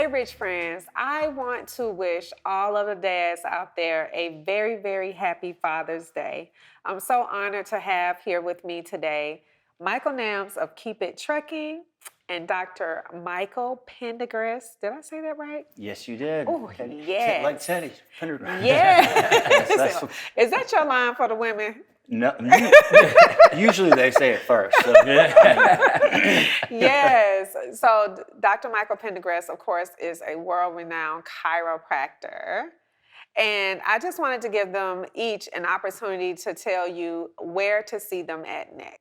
Hey, Rich Friends, I want to wish all of the dads out there a very, very happy Father's Day. I'm so honored to have here with me today Michael Nelms of Keep It Trucking and Dr. Michael Pendergrass. Did I say that right? Yes, you did. Oh, yes. Like Teddy, Pendergrass. Yes. Is that your line for the women? No, usually they say it first. So. Yes. So Dr. Michael Pendergrass, of course, is a world-renowned chiropractor. And I just wanted to give them each an opportunity to tell you where to see them at next.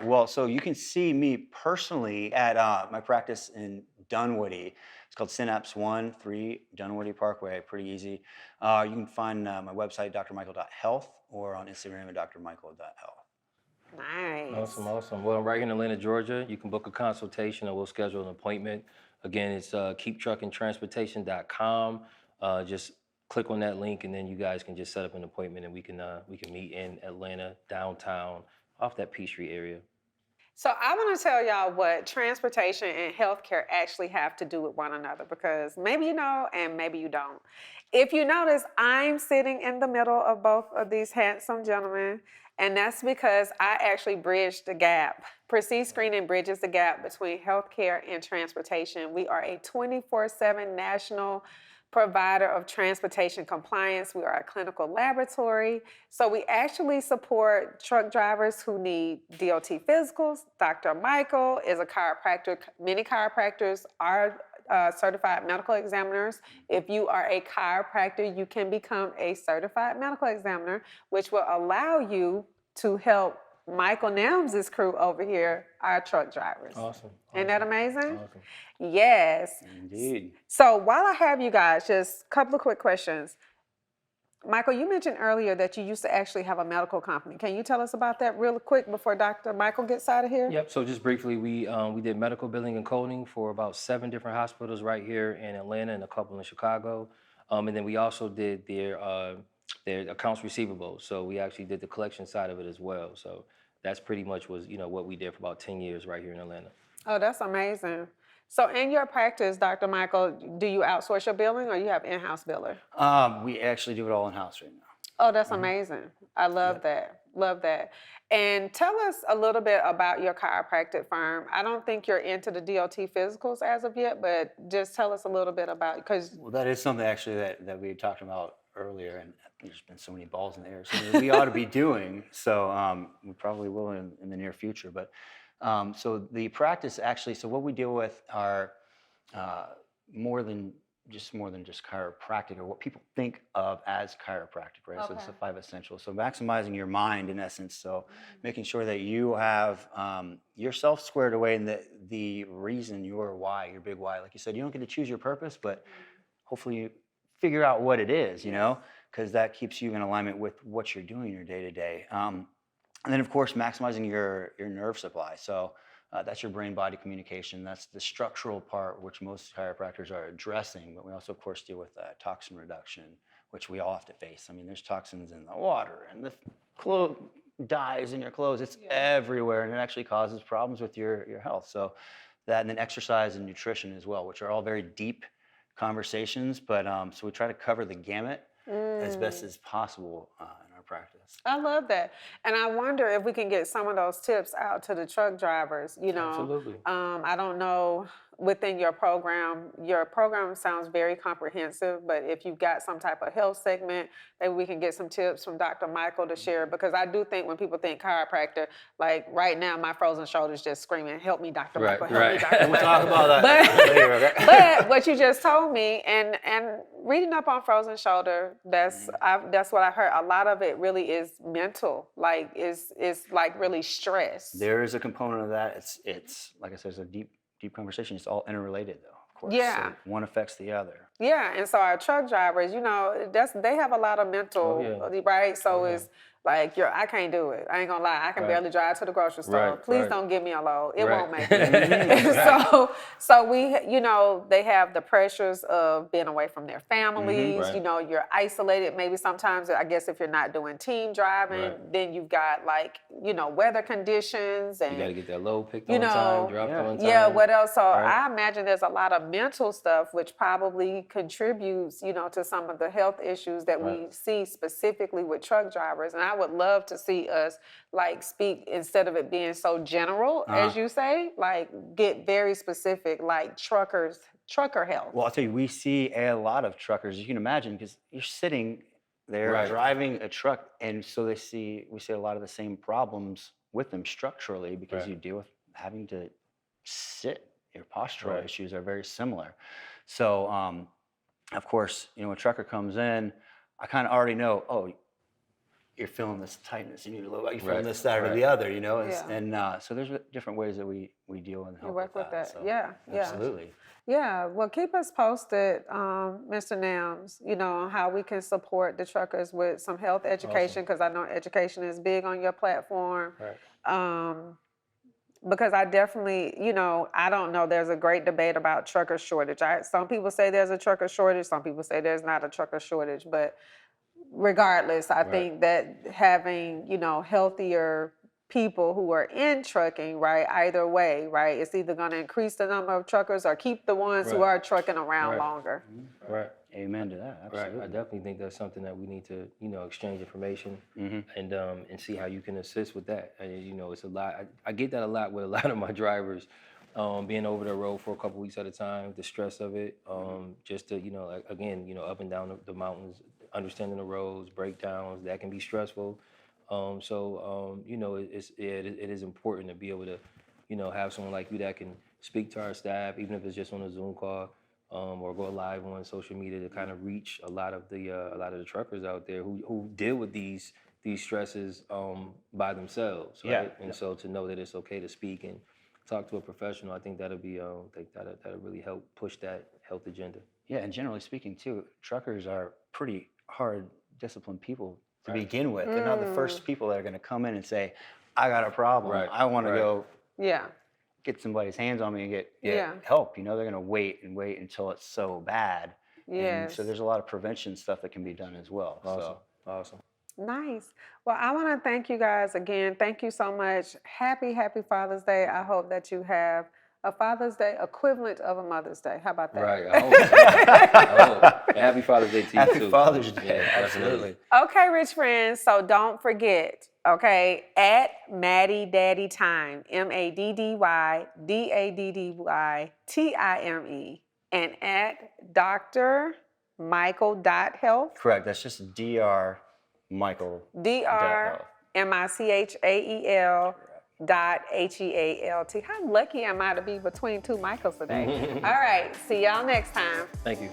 Well, so you can see me personally at my practice in Dunwoody. It's called Synapse 1-3 Dunwoody Parkway. Pretty easy. You can find my website, drmichael.health, or on Instagram at drmichael.health. Nice. Awesome. Well, I'm right here in Atlanta, Georgia. You can book a consultation or we'll schedule an appointment. Again, it's keeptruckingtransportation.com. Just click on that link and then you guys can just set up an appointment and we can meet in Atlanta, downtown, off that Peachtree area. So I want to tell y'all what transportation and healthcare actually have to do with one another, because maybe you know and maybe you don't. If you notice, I'm sitting in the middle of both of these handsome gentlemen, and that's because I actually bridged the gap. Prestige Screening bridges the gap between healthcare and transportation. We are a 24/7 national provider of transportation compliance. We are a clinical laboratory. So we actually support truck drivers who need DOT physicals. Dr. Michael is a chiropractor. Many chiropractors are certified medical examiners. If you are a chiropractor, you can become a certified medical examiner, which will allow you to help Michael Nelms' crew over here, our truck drivers. Awesome. Isn't that amazing? Awesome. Yes. Indeed. So while I have you guys, just a couple of quick questions. Michael, you mentioned earlier that you used to actually have a medical company. Can you tell us about that real quick before Dr. Michael gets out of here? Yep. So just briefly, we did medical billing and coding for about 7 different hospitals right here in Atlanta and a couple in Chicago. And then we also did their accounts receivable. So we actually did the collection side of it as well. So that's pretty much was what we did for about 10 years right here in Atlanta. Oh, that's amazing. So in your practice, Dr. Michael, do you outsource your billing or you have in-house biller? We actually do it all in-house right now. Oh, that's amazing. I love that. Love that. And tell us a little bit about your chiropractic firm. I don't think you're into the DOT physicals as of yet, but just tell us a little bit about it. Well, that is something actually that we had talked about earlier, and there's been so many balls in the air. So we ought to be doing. So we probably will in the near future. But so the practice actually, so what we deal with are more than just chiropractic, or what people think of as chiropractic, right? Okay. So it's the 5 essentials. So maximizing your mind in essence. So making sure that you have yourself squared away in the reason, your why, your big why. Like you said, you don't get to choose your purpose, but hopefully you figure out what it is, because that keeps you in alignment with what you're doing your day to day. And then of course, maximizing your nerve supply. So that's your brain-body communication. That's the structural part, which most chiropractors are addressing. But we also, of course, deal with toxin reduction, which we all have to face. I mean, there's toxins in the water and the dyes in your clothes. It's everywhere, and it actually causes problems with your health. So that, and then exercise and nutrition as well, which are all very deep conversations. But so we try to cover the gamut as best as possible in our practice. I love that. And I wonder if we can get some of those tips out to the truck drivers, Absolutely. I don't know, within your program sounds very comprehensive, but if you've got some type of health segment, maybe we can get some tips from Dr. Michael to share, because I do think when people think chiropractor, like right now, my frozen shoulder's just screaming, help me, Dr. Michael, help me, Dr. Michael. We'll talk about that later, okay? But what you just told me, and reading up on frozen shoulder, that's what I heard. A lot of it really is mental, like is like really stress. There is a component of that. It's like I said, it's a deep conversation. It's all interrelated, though, of course. Yeah. So one affects the other. Yeah, and so our truck drivers, they have a lot of mental, right? So Like, I can't do it. I ain't gonna lie. I can Right. barely drive to the grocery store. Right, Please right. don't give me a load. It Right. won't make it. So we, they have the pressures of being away from their families. Right. You're isolated. Maybe sometimes, I guess, if you're not doing team driving, Right. then you've got like, weather conditions and You got to get that load picked on time, dropped on time. yeah, what else? So Right. I imagine there's a lot of mental stuff which probably contributes, to some of the health issues that we see specifically with truck drivers. And I would love to see us like speak, instead of it being so general, as you say, like get very specific, like trucker health. Well, I'll tell you, we see a lot of truckers, you can imagine, because you're sitting there Right. driving a truck, and so we see a lot of the same problems with them structurally, because Right. you deal with having to sit. Your postural Right. issues are very similar. So, of course, when a trucker comes in, I kind of already know, oh, you're feeling this tightness, you need a little, you're feeling Right. this, that, or Right. the other, Yeah. And so there's different ways that we deal and help work with that. So, Yeah, yeah. absolutely. Yeah, well, keep us posted, Mr. Nelms, on how we can support the truckers with some health education, because I know education is big on your platform. Right. Because I definitely, I don't know, there's a great debate about trucker shortage. Some people say there's a trucker shortage, some people say there's not a trucker shortage, but regardless, I think that having, healthier people who are in trucking, right, either way, right, it's either going to increase the number of truckers or keep the ones who Right. are trucking around Right. longer. Right. Amen to that. Absolutely. Right. I definitely think that's something that we need to, exchange information Mm-hmm. and see how you can assist with that. And, it's a lot. I get that a lot with a lot of my drivers, being over the road for a couple weeks at a time, the stress of it, just to, like, again, up and down the mountains, understanding the roads, breakdowns, that can be stressful. It is important to be able to, have someone like you that can speak to our staff, even if it's just on a Zoom call, or go live on social media to kind of reach a lot of the truckers out there who deal with these stresses by themselves, right? Yeah. And so to know that it's okay to speak and talk to a professional, I think that'll really help push that health agenda. Yeah, and generally speaking, too, truckers are pretty hard, disciplined people to Right. begin with. They're not the first people that are going to come in and say, I got a problem. Right. I want to go Yeah. get somebody's hands on me and get Yeah. help. They're going to wait until it's so bad. And Yes. so there's a lot of prevention stuff that can be done as well. Awesome. Nice. Well, I want to thank you guys again. Thank you so much. Happy Father's Day. I hope that you have a Father's Day equivalent of a Mother's Day. How about that? Right. I hope. And happy Father's Day to you Happy too. Father's Day. Yeah, Absolutely. Okay, rich friends. So don't forget, okay, at Maddie Daddy Time, MadddyDaddyTime, and at Dr. Michael.health. Correct. That's just Dr. Michael. DrMichael.HEALT. How lucky am I to be between two Michaels today? All right, see y'all next time. Thank you.